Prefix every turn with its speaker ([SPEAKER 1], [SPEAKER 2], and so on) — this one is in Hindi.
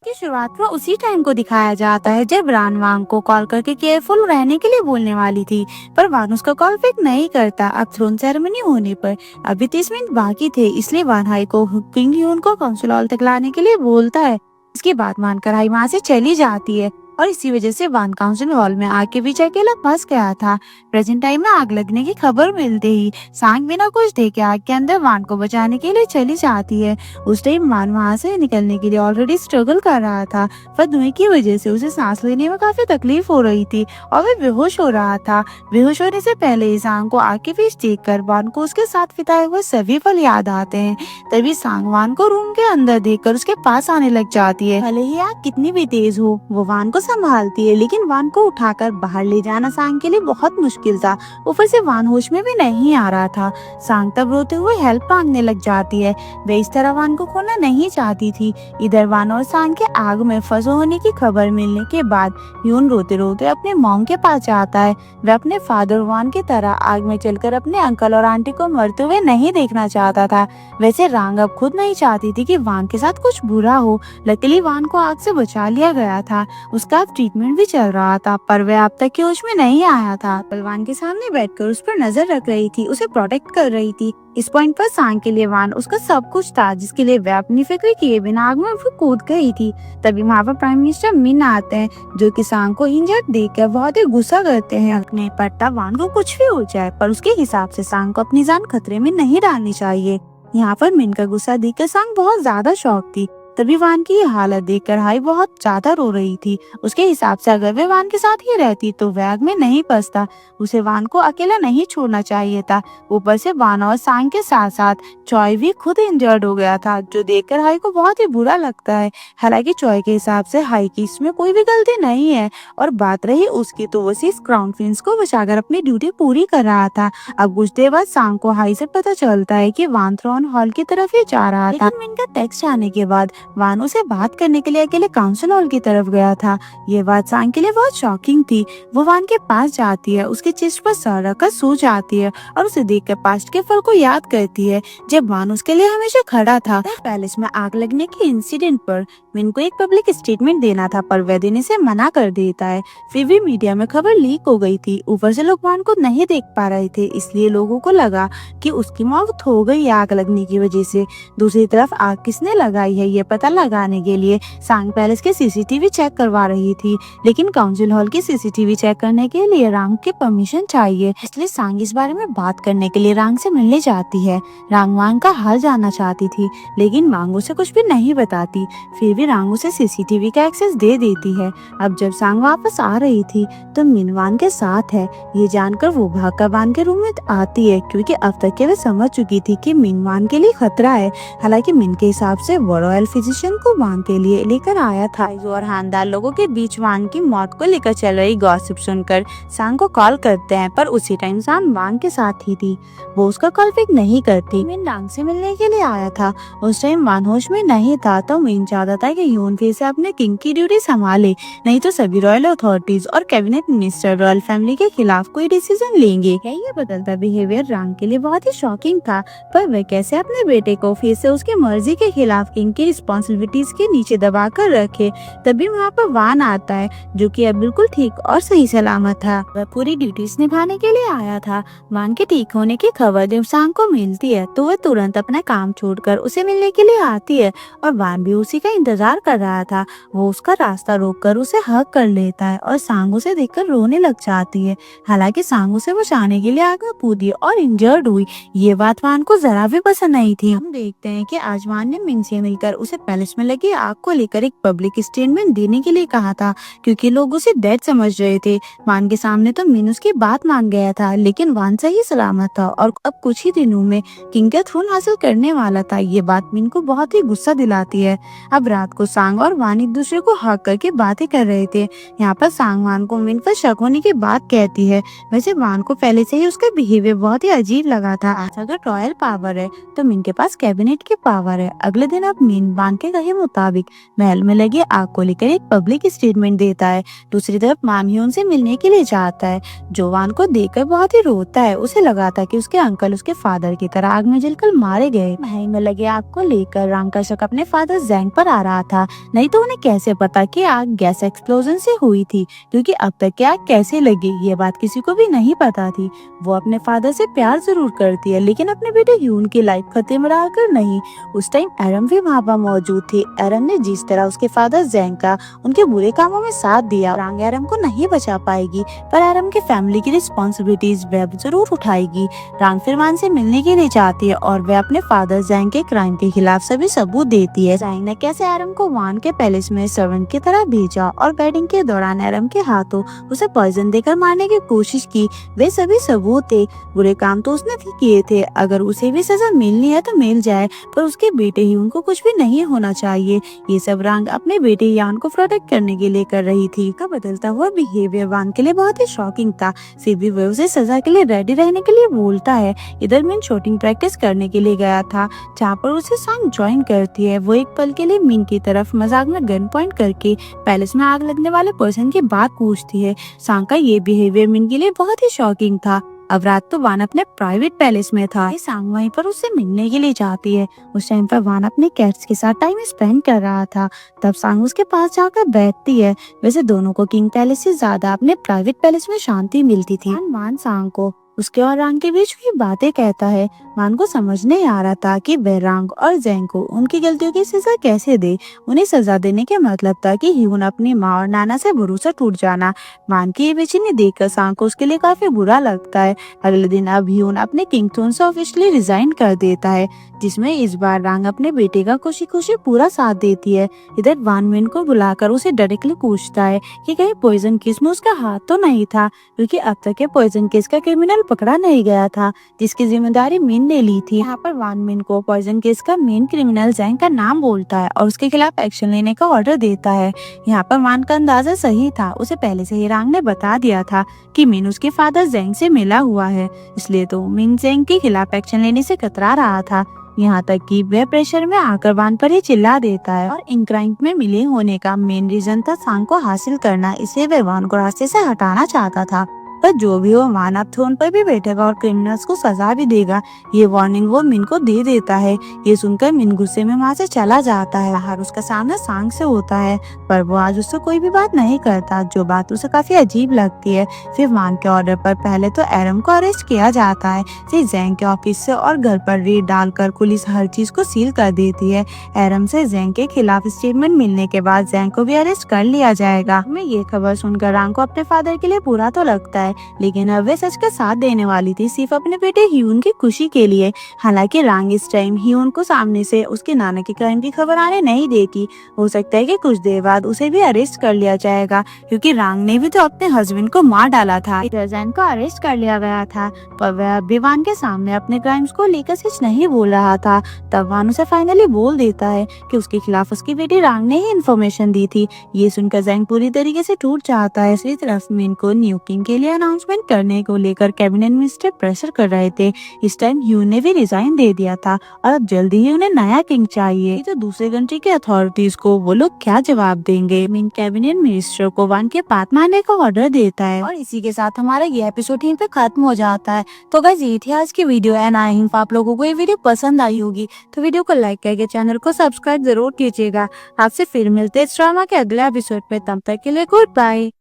[SPEAKER 1] की शुरुआत में उसी टाइम को दिखाया जाता है जब रान वांग को कॉल करके केयरफुल रहने के लिए बोलने वाली थी, पर वान उसका कॉल पिक नहीं करता। अब थ्रोन सेरेमनी होने पर अभी 30 मिनट बाकी थे, इसलिए वान हाई को किंग यून को काउंसिल हॉल तक लाने के लिए बोलता है। इसके बाद मानकर हाई वहाँ से चली जाती है और इसी वजह से वान काउंसिल हॉल में आग के बीच अकेला फंस गया था। प्रेजेंट टाइम में आग लगने की खबर मिलते ही सांग बिना कुछ देखे आग के अंदर वान को बचाने के लिए चली जाती है। उस टाइम वान वहाँ से निकलने के लिए ऑलरेडी स्ट्रगल कर रहा था, पर धुएं की वजह से उसे सांस लेने में काफी तकलीफ हो रही थी और वह बेहोश हो रहा था। बेहोश होने से पहले ही सांग को आग के बीच देखकर वान को उसके साथ बिताए हुए सभी पल याद आते हैं। तभी सांग वान को रूम के अंदर देखकर उसके पास आने लग जाती है। भले ही आग कितनी भी तेज हो, वो वान को संभालती है, लेकिन वान को उठाकर बाहर ले जाना सांग के लिए बहुत मुश्किल था। ऊपर से वान होश में भी नहीं आ रहा था। सांग तब रोते हुए हेल्प मांगने लग जाती है। वे इस तरह वान को खोना नहीं चाहती थी। इधर वान और सांग के आग में फंसे होने की खबर मिलने के बाद यून रोते रोते अपने मॉम के पास जाता है। वह अपने फादर वान की तरह आग में चलकर अपने अंकल और आंटी को मरते हुए नहीं देखना चाहता था। वैसे रांग अब खुद नहीं चाहती थी कि वान के साथ कुछ बुरा हो। लकीली वान को आग से बचा लिया गया था। उसका अब ट्रीटमेंट भी चल रहा था, पर वह अब तक के होश में नहीं आया था। पलवान के सामने बैठकर उस पर नजर रख रही थी, उसे प्रोटेक्ट कर रही थी। इस पॉइंट पर सांग के लिए वान उसका सब कुछ था, जिसके लिए वह अपनी फिक्र किए बिना आग में कूद गई थी। तभी वहाँ पर प्राइम मिनिस्टर मिन आते हैं, जो कि सांग को इंजर्ड देखकर बहुत ही गुस्सा करते हैं। नहीं पड़ता वान को कुछ भी हो जाए, पर उसके हिसाब से सांग को अपनी जान खतरे में नहीं डालनी चाहिए। यहाँ पर मिन का गुस्सा देखकर सांग बहुत ज्यादा शॉक थी। तभी वान की हालत देखकर हाई बहुत ज्यादा रो रही थी। उसके हिसाब से अगर वे वान के साथ ही रहती तो वह आग में नहीं फंसता। उसे वान को अकेला नहीं छोड़ना चाहिए था। ऊपर से वान और सांग के साथ साथ चॉय भी खुद इंजर्ड हो गया था, जो देखकर हाई को बहुत ही बुरा लगता है। हालांकि चॉय के हिसाब से हाई की इसमें कोई भी गलती नहीं है, और बात रही उसकी तो वो सिर्फ क्राउन प्रिंस को बचाकर अपनी ड्यूटी पूरी कर रहा था। अब कुछ देर बाद सांग को हाई से पता चलता है कि वान थ्रोन हॉल की तरफ ही जा रहा था। लेकिन इनका टेक्स्ट आने के बाद वान से बात करने के लिए अकेले काउंसिल हॉल की तरफ गया था। ये बात सांग के लिए बहुत शॉकिंग थी। वो वान के पास जाती है, उसके चेस्ट पर सर रखकर सो जाती है और उसे देखकर पास्ट के फल को याद करती है, जब वान उसके लिए हमेशा खड़ा था। पैलेस में आग लगने के इंसिडेंट पर मिन को एक पब्लिक स्टेटमेंट देना था, पर वह देने से मना कर देता है। फिर भी मीडिया में खबर लीक हो गई थी। ऊपर से लोग वान को नहीं देख पा रहे थे, इसलिए लोगों को लगा कि उसकी मौत हो गई आग लगने की वजह से। दूसरी तरफ आग किसने लगाई है ये पता लगाने के लिए सांग पैलेस के सीसीटीवी चेक करवा रही थी, लेकिन काउंसिल हॉल की सीसीटीवी चेक करने के लिए रांग की परमिशन चाहिए। इसलिए सांग इस बारे में बात करने के लिए रांग से मिलने जाती है। रांग वांग का हाल जानना चाहती थी, लेकिन वांग उसे कुछ भी नहीं बताती। फिर भी रांग उसे सीसीटीवी का एक्सेस दे देती है। अब जब सांग वापस आ रही थी तो मिन वान के साथ है। ये जानकर वो भागकर वान के रूम में आती है, क्योंकि अब तक के वे समझ चुकी थी कि मिन वान के लिए खतरा है। हालांकि मिन के हिसाब से वो रॉयल फिजिशियन को वान के लिए लेकर आया था। और खानदार लोगों के बीच वान की मौत को लेकर चल रही गॉसिप सुनकर सांग को कॉल करते हैं, पर उसी टाइम सांग वान के साथ ही थी। वो उसका कॉल पिक नहीं करती। मिन रांग से मिलने के लिए आया था। उस टाइम वान होश में नहीं था, तो मिन चाहता था कि यून फिर से अपने किंग की ड्यूटी संभाले, नहीं तो सभी रॉयल अथॉरिटीज और कैबिनेट मिनिस्टर रॉयल फैमिली के खिलाफ कोई डिसीजन लेंगे। ये बदलता बिहेवियर रांग के लिए बहुत ही शॉकिंग था, पर वह कैसे अपने बेटे को फिर से उसकी मर्जी के खिलाफ किंग की रिस्पॉन्सिबिलिटीज के नीचे दबा कर रखे। तभी वहाँ पर वान आता है, जो कि अब बिल्कुल ठीक और सही सलामत था। वह पूरी ड्यूटीज निभाने के लिए आया था। वान के ठीक होने की खबर जब सांग को मिलती है तो वह तुरंत अपना काम छोड़कर उसे मिलने के लिए आती है, और वान भी उसी का इंतजार कर रहा था। वो उसका रास्ता रोककर उसे हग कर लेता है और सांग उसे देखकर रोने लग जाती है। हालांकि सांग उसे बचाने के लिए आग में कूदी और इंजर्ड हुई। ये बात वान को जरा भी पसंद नहीं थी। हम देखते हैं कि आज वान ने मिन से मिलकर उसे पैलेस में लगी आग को लेकर एक पब्लिक स्टेटमेंट देने के लिए कहा था, क्योंकि लोग उसे डेड समझ रहे थे। वान के सामने तो मिन उसकी बात मान गया था, लेकिन वान सही सलामत था और अब कुछ ही दिनों में किंग का थ्रोन हासिल करने वाला था। ये बात मिन को बहुत ही गुस्सा दिलाती है। अब रात को सांग और वान एक दूसरे को हक करके बातें कर रहे थे। यहाँ पर सांग वान को मिन पर शक होने की बात कहती है। वैसे वान को पहले से ही उसका बिहेवियर बहुत ही अजीब लगा था। अगर रॉयल पावर है तो मिन के पास कैबिनेट की पावर है। अगले दिन अब मिन वान वान के कहे मुताबिक महल में लगी आग को लेकर एक पब्लिक स्टेटमेंट देता है। दूसरी तरफ माम ह्यून से मिलने के लिए जाता है, जो वान को देखकर बहुत ही रोता है। उसे लगा था कि उसके अंकल उसके फादर की तरह आग में जलकर मारे गए। महल में लगे आग को लेकर रांग का शक अपने फादर जैंग पर आ रहा था, नहीं तो उन्हें कैसे पता कि आग गैस एक्सप्लोजन से हुई थी, क्योंकि अब तक की आग कैसे लगी ये बात किसी को भी नहीं पता थी। वो अपने फादर से प्यार जरूर करती है, लेकिन अपने बेटे ह्यून की लाइफ खतरे में डालकर नहीं। उस टाइम एरम भी वहाँ पर मौजूद थी। एरम ने जिस तरह उसके फादर जैंग का उनके बुरे कामों में साथ दिया, रांग एरम को नहीं बचा पाएगी, पर एरम के फैमिली की रिस्पॉन्सिबिलिटीज वह जरूर उठाएगी। रांग फिर वान से मिलने के लिए चाहती है और वह अपने फादर जैंग के क्राइम के खिलाफ सभी सबूत देती है। जैंग ने कैसे एरम को वान के पैलेस में सर्वेंट की तरह भेजा और वेडिंग के दौरान एरम के हाथों उसे पॉइजन देकर मारने की कोशिश की, वे सभी सबूत थे। बुरे काम तो उसने भी किए थे, अगर उसे भी सजा मिलनी है तो मिल जाए, पर उसके बेटे ही उनको कुछ भी नहीं होना चाहिए। ये सब रांग अपने बेटे यान को प्रोटेक्ट करने के लिए कर रही थी। का बदलता हुआ बिहेवियर वान के लिए बहुत ही शॉकिंग था। फिर भी वह उसे सजा के लिए रेडी रहने के लिए बोलता है। इधर मिन शूटिंग प्रैक्टिस करने के लिए गया था, जहाँ पर उसे सांग ज्वाइन करती है। वो एक पल के लिए मिन की तरफ मजाक में गन पॉइंट करके पैलेस में आग लगने वाले पर्सन की बात पूछती है। सांग का ये बिहेवियर मिन के लिए बहुत ही शॉकिंग था। अब रात तो वान अपने प्राइवेट पैलेस में था, सांग वहीं पर उससे मिलने के लिए जाती है। उस टाइम पर वान अपने कैट्स के साथ टाइम स्पेंड कर रहा था, तब सांग उसके पास जाकर बैठती है। वैसे दोनों को किंग पैलेस से ज्यादा अपने प्राइवेट पैलेस में शांति मिलती थी। वान सांग को उसके और रांग के बीच हुई बातें कहता है। वान को समझ नहीं आ रहा था कि वह रांग और जैंग को उनकी गलतियों की सजा कैसे दे। उन्हें सजा देने के मतलब था कि ह्यून अपनी माँ और नाना से भरोसा टूट जाना। वान की ये बेचैनी देखकर सांग को उसके लिए काफी बुरा लगता है। अगले दिन अब ह्यून अपने किंग थ्रोन से ऑफिशियली रिजाइन कर देता है, जिसमें इस बार रांग अपने बेटे का खुशी खुशी पूरा साथ देती है। इधर वान मिन को बुलाकर उसे डायरेक्टली पूछता है कि कहीं पॉइजन केस में उसका हाथ तो नहीं था, क्योंकि अब तक के पॉइजन केस का क्रिमिनल पकड़ा नहीं गया था, जिसकी जिम्मेदारी मिन ने ली थी। यहाँ पर वान मिन को पॉइजन केस का मेन क्रिमिनल जैंग का नाम बोलता है और उसके खिलाफ एक्शन लेने का ऑर्डर देता है। यहाँ पर वान का अंदाजा सही था, उसे पहले से ही रांग ने बता दिया था कि मिन उसके फादर जैंग से मिला हुआ है, इसलिए तो मिन जैंग के खिलाफ एक्शन लेने से कतरा रहा था। यहाँ तक कि वह प्रेशर में आकर वान पर ही चिल्ला देता है। और इन क्राइम में मिले होने का मेन रीजन था सांग को हासिल करना, इसलिए वह वान को रास्ते से हटाना चाहता था। पर जो भी हो, वान अब थ्रोन पर भी बैठेगा और क्रिमिनल्स को सजा भी देगा, ये वार्निंग वो मिन को दे देता है। ये सुनकर मिन गुस्से में वहाँ से चला जाता है। बाहर उसका सामना सांग से होता है, पर वो आज उससे कोई भी बात नहीं करता, जो बात उसे काफी अजीब लगती है। फिर वान के ऑर्डर पर पहले तो एरम को अरेस्ट किया जाता है, फिर जैंग के ऑफिस से और घर पर रेड डालकर पुलिस हर चीज को सील कर देती है। एरम से जैंग के खिलाफ स्टेटमेंट मिलने के बाद जैंग को भी अरेस्ट कर लिया जाएगा। हमें ये खबर सुनकर रांग को अपने फादर के लिए बुरा तो लगता है, लेकिन अब वे सच का साथ देने वाली थी, सिर्फ अपने बेटे ह्यून की खुशी के लिए। हालांकि रांग इस टाइम ह्यून को सामने से उसके नाना की क्राइम की खबर आने नहीं देती। हो सकता है कि कुछ देर बाद उसे भी अरेस्ट कर लिया जाएगा, क्योंकि रांग ने भी तो अपने हस्बैंड को मार डाला था। इधर जैन को अरेस्ट कर लिया गया था, पर वह अब भी वान के सामने अपने क्राइम्स को लेकर सच नहीं बोल रहा था। तब वान उसे फाइनली बोल देता है कि उसके खिलाफ उसकी बेटी रांग ने ही इन्फॉर्मेशन दी थी। ये सुनकर जैंग पूरी तरीके से टूट जाता है। इसी तरफ मिन को न्यू किंग के लिए अनाउंसमेंट करने को लेकर कैबिनेट मिनिस्टर प्रेशर कर रहे थे। इस टाइम ह्यून ने भी रिजाइन दे दिया था और अब जल्दी ही उन्हें नया किंग चाहिए। तो दूसरे कंट्री के अथॉरिटीज को वो लोग क्या जवाब देंगे। मिन कैबिनेट मिनिस्टर को वान के बात मानने का ऑर्डर देता है और इसी के साथ हमारा ये एपिसोड यहीं पे खत्म हो जाता है। तो गाइस, ये थी आज की वीडियो एंड आई होप आप लोगों को ये वीडियो पसंद आई होगी। तो वीडियो को लाइक करके चैनल को सब्सक्राइब जरूर कीजिएगा। आपसे फिर मिलते हैं इस ड्रामा के अगले एपिसोड पे। तब तक के लिए गुड बाय।